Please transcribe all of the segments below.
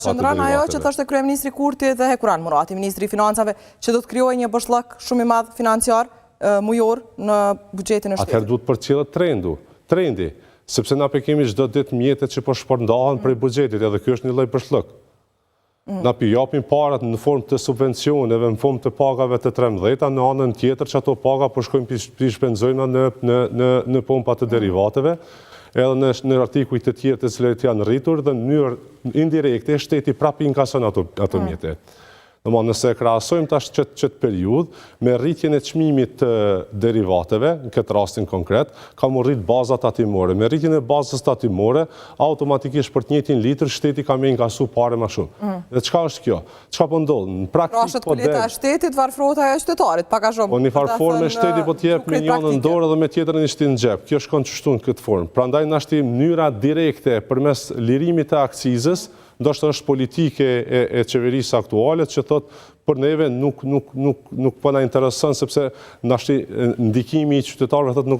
Qëndran ajo që thoshte kryeministri Kurti dhe Hekuran Murati, ministri i Financave, që do të krijojë një bashllëk shumë i madh financiar mujor në buxhetin e shtetit. Atëherë duhet përcjellet trendi, sepse na kemi çdo ditë mjetet që po shpërndahen prej buxhetit, edhe ky është një lloj bashllëk. Na japim parat në formë të subvencioneve, në formë të pagave të 13, në anën tjetër që ato paga po shkojnë pi shpenzojna në pompa të derivateve, edhe në artikuj të tjerë të cilët janë rritur dhe në mënyrë indirekte shteti prapë inkason ato mjetet. Nëse krahasojmë tash këtë periudhë me rritjen e çmimit të derivateve, në këtë rastin konkret, ka më rrit bazat tatimore. Me rritjen e bazës tatimore, automatikisht për të njëjtin litër shteti ka më inkasu parë më shumë. Dhe çka është kjo? Çka po ndodh? Në praktikë po del. Pra shtetit varfrohet ajo qytetarit, pak a shumë. Po në farë forme shteti po të jep milionën në dorë dhe me tjetrën i shtin në xhep. Kjo shkon çështu në këtë formë. Prandaj na shtim mënyra direkte përmes lirimit të akcizës, ndoshta është politike e qeverisë aktuale që thot për neve nuk po na intereson sepse ndikimi i qytetarëve thot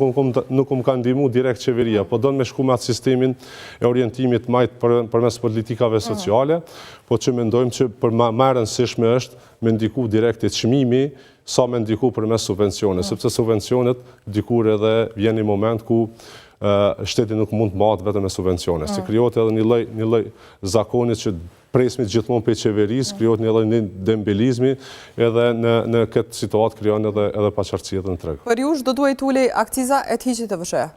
nuk ka ndihmu direkt qeveria, po don me shku me atë sistemin e orientimit majt përmes politikave sociale, po që mendojmë që për më e rëndësishme është me ndiku direkt e çmimi sa me ndiku përmes subvencione, sepse subvencionet dikur edhe vjen një moment ku shteti nuk mund të mahet vetëm me subvencione. Se krijohet edhe një lloj zakonit që presmit gjithmonë për qeverisë, krijohet një lloj dembelizmi edhe në këtë situatë krijon edhe paqartësi në treg. Për ju do duhet ulej akciza e të hiqet TVSH-ja?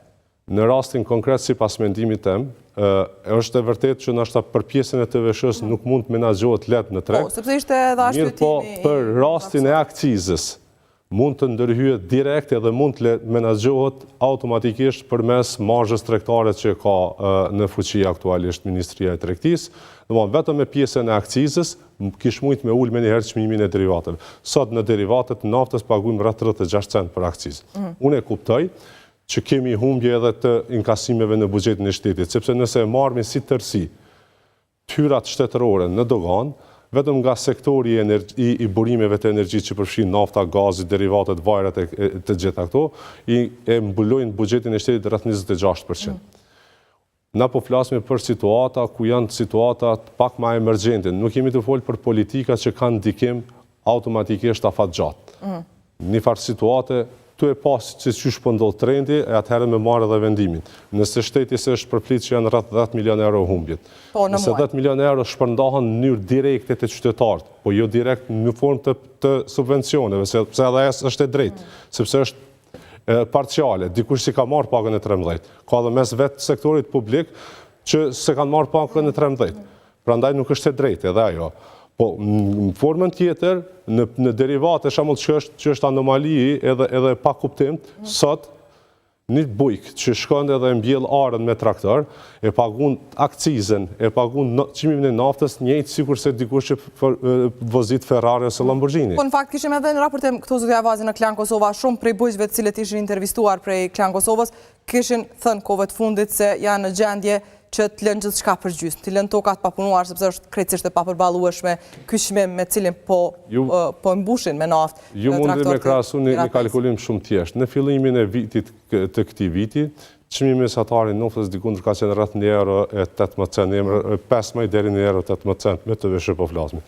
Në rastin konkret sipas mendimit tim, është e vërtetë që ndoshta për pjesën e TVSH-s nuk mund të menaxhohet lehtë në treg. Po, sepse ishte edhe ashtu po për rastin e akcizës mund të ndërhyet direkt edhe mund të menaxhohet automatikisht përmes marzhës tregtare që ka në fuqi aktualisht Ministria e Tregtisë. Vetëm me pjesën e akcizës kish mujt me ul menjëherë çmimin e derivateve. Sot në derivatet naftës paguajmë rreth 36 cent për akcizë. Unë e kuptoj që kemi humbje edhe të inkasimeve në buxhetin e shtetit, sepse nëse e marrim si tërësi tyrat shtetërore në dogan, vetëm nga sektori i burimeve të energjisë që përfshin nafta, gazi, derivatet, vajrat e të gjitha këto, e mbulojnë buxhetin e shtetit rreth 26%. Na po flasim për situata ku janë situata pak më emergjente. Nuk jemi të folë për politika që kanë ndikim automatikisht afatgjatë. Një farë situate tu e pas që qysh po ndodh trendi, e atëherë me marrë edhe vendimin. Nëse shteti se është përplit që janë rreth 10 milion euro humbjet. Nëse 10 milion euro shpërndahen në mënyrë direkte të qytetarët, po jo direkt në formë të subvencioneve, sepse edhe është e drejtë, sepse është parciale, dikush si ka marrë pagën e 13. Ka edhe mes vetë sektorit publik që se kanë marrë pagën e 13. Prandaj nuk është e drejtë edhe ajo. Po, në formën tjetër, në derivate, shamull që është anomali edhe pa kuptim, sot, një bujk që shkon edhe mbjell arën me traktor, e pagun akcizën, e pagun çmimin e naftës, njëjtë sikur se dikush që vozit Ferrari ose Lamborghini. Po, në fakt, kishim edhe në raportim këto zotja Avazi në Klan Kosova, shumë prej bujqve të cilët ishin intervistuar prej Klan Kosovës, kishin thënë kove të fundit se janë në gjendje që të lënë gjithë shka për gjysmë, të lënë tokat papunuar, sepse është krejtësisht e papërballueshme ky çmim me cilin po mbushin me naftë. Ju mundi me krahasu një kalkulim shumë thjeshtë. Në fillimin e vitit të këtij viti, çmimi mesatari naftës diku ka qenë rreth €1.18, 15 deri në €1.18 me TVSH po flasim.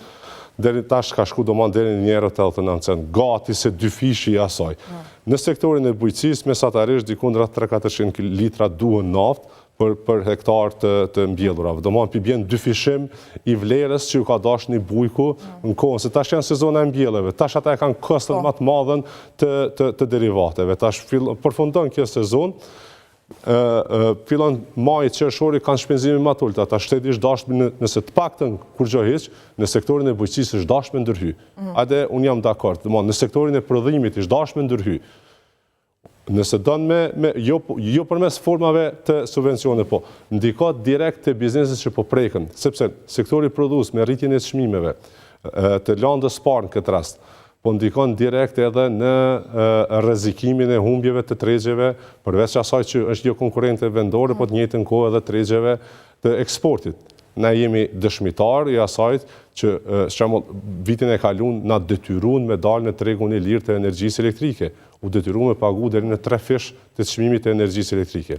Deri tash ka shku domon deri në €1.89, gati se dy fishi i asaj. Në sektorin e bujqësisë mesatarisht diku rreth 300-400 litra duhen naftë për hektar të mbjellurave. Do më bjen dy fishim i vlerës që ju ka dash një bujku në kohën, se tash janë sezona e mbjelleve, tash ata e kanë kostën më të madhen të derivateve. Tash përfundon kjo sezon, fillon maj qershori kanë shpenzime më të ulta, tash shteti është dashur nëse të paktën kur gjë hiç, në sektorin e bujqësisë është dashur me ndërhy. Ade un jam dakord, domethënë në sektorin e prodhimit është dashur me ndërhy. Nëse donë jo përmes formave të subvencione, po ndikot direkt të bizneset që po preken, sepse sektori produs me rritjen e çmimeve të landës parë në këtë rast, po ndikon direkt edhe në rrezikimin e humbjeve të tregjeve, përveç asaj që është jo konkurrente vendore, po të njëjtën kohë edhe tregjeve të eksportit. Ne jemi dëshmitar i asajt që vitin e kalun na detyruan me dalë në tregun e lirë të energjisë elektrike. U detyruan me pagu deri në 3 fish të çmimit të energjisë elektrike.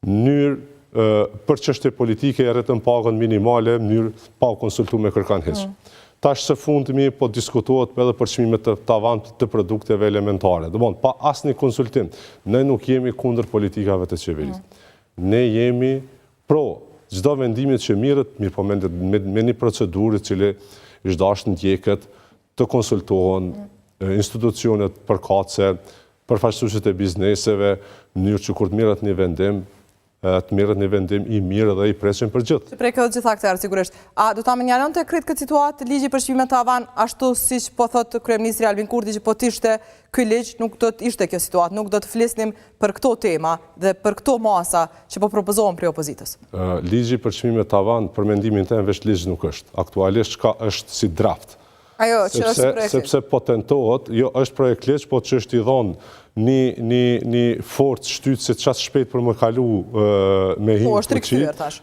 Mënyrë për çështje politike e rretën pagën minimale, mënyrë pa u konsultuar me kërkan hiç. Tash së fundmi po diskutohet edhe për çmimet të tavan të produkteve elementare. Domthonë, pa asnjë konsultim, ne nuk jemi kundër politikave të qeverisë. Ne jemi pro çdo vendimit që mirët, mirë po me një procedurë që është dashur ndjeket, të konsultohen institucionet përkatëse, përfaqësuesit e bizneseve, në mënyrë që kur të merret një vendim, të merret një vendim i mirë dhe i preqen për gjithë. Që prej këtë gjitha këtërë, sigurisht. A do ta menjalon të kritë këtë situatë, ligji për çmimet të tavan, ashtu siç po thotë kryeministri Albin Kurti, që po t'ishte ky ligj, nuk do të ishte kjo situatë, nuk do të flisnim për këto tema dhe për këto masa që po propozohen prej opozitës. Ligji për çmimet të tavan, për mendimin tim, veç ligj nuk është. Aktualisht është si draft. Ajo, që është projekt. Sepse po tentohet, jo është projekt ligj, po që është i dhonë një forcë shtytëse qatë shpejt për më kalu me hinë fuqi,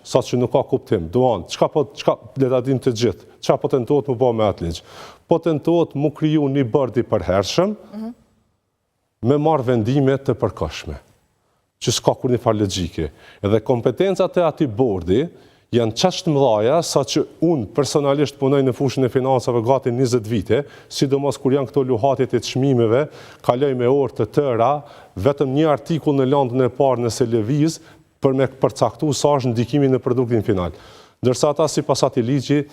sa që nuk ka kuptim. Duan, qka le ta dinë të gjithë, qka po tentohet më po me atë ligj? Po tentohet më kriju një bërdi përhershëm, me marrë vendime të përkohshme, që s'ka kur një farë logjike. Edhe kompetencat e atij bordi janë qashtë mëdhaja, sa që unë personalisht punoj në fushën e financave gati 20 vite, sidomos kur janë këto luhatjet e çmimeve, kaloj me orë të tëra, vetëm një artikull në landën e parë nëse lëviz, për me përcaktu sa është ndikimi në produktin final. Ndërsa ata sipas atij ligji